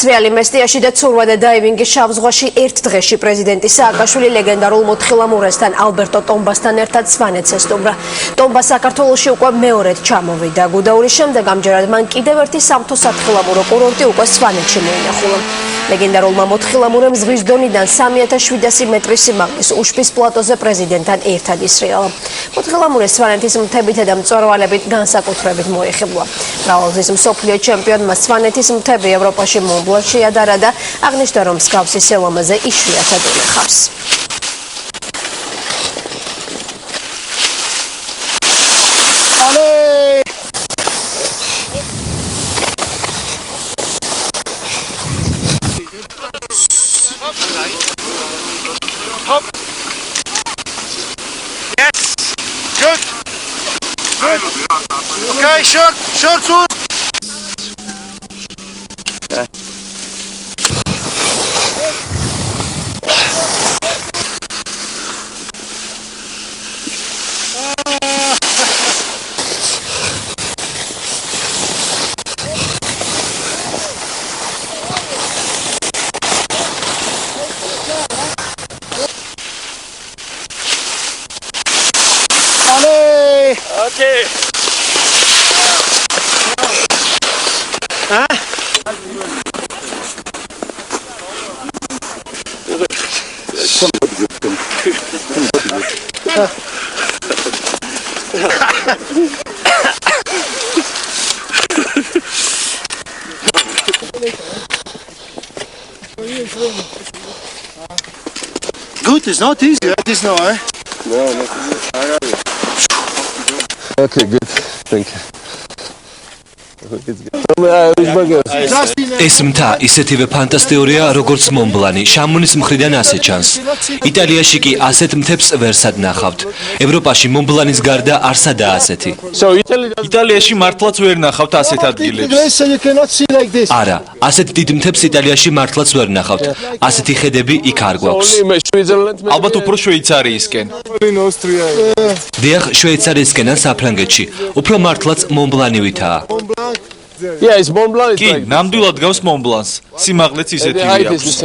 სრიალი მესტიაში და ცურვა და დაივინგი შავ ზღვაში ერთ დღეში პრეზიდენტი სააკაშვილი ლეგენდარულ მოთხილამურესთან ალბერტო ტომბასთან ერთად სვანეთს ესტუმრა. ტომბა საქართველოში უკვე მეორედ ჩამოვიდა. გუდაურის შემდეგ ამჯერად მან კიდევ ერთი სამთო სათხილამურო კურორტი უკვე სვანეთში მოინახულა. ლეგენდარულმა მოთხილამურემ ზღვის დონიდან 3700 მეტრის სიმაღლის უშბის პლატოზე პრეზიდენტთან ერთად ისრიალა. მოთხილამურე სვანეთის მთებითა და მწვერვალებით განსაკუთრებით მოიხიბლა. მრავალგზის მსოფლიო ჩემპიონმა სვანეთის მთები ევროპაში მონბლანში ადარა და აღნიშნა, რომ მსგავსი სილამაზე იშვიათად ინახავს. Hop. Yes. Good. Good. Okay, short shoot. Yeah. Okay. Huh? Good, it's not easy. It is not, eh? No, not easy. Okay, good. Thank you. ეს მთა ისეთივე ფანტასტიურია, როგორც მონბლანი. შამონის მხრიდან ასე ჩანს. იტალიაში კი ასეთ მთებს ვერსად ნახავთ. ევროპაში მონბლანის გარდა არსადაა ასეთი. იტალიაში მართლაც ვერ ნახავთ ასეთ ადგილებს. არა, ასეთ დიდ მთებს იტალიაში მართლაც ვერ ნახავთ. ასეთი ხედები იქ არ გვაქვს. ალბათ უფრო შვეიცარიისკენ. დიახ, შვეიცარიისკენ ან საფრანგეთში. უფრო მართლაც მონბლანივითაა. Yeah, it's Mont Blanc. კი, ნამდვილად გავს მონბლანს. სიმაღლეც ისეთივე აქვს.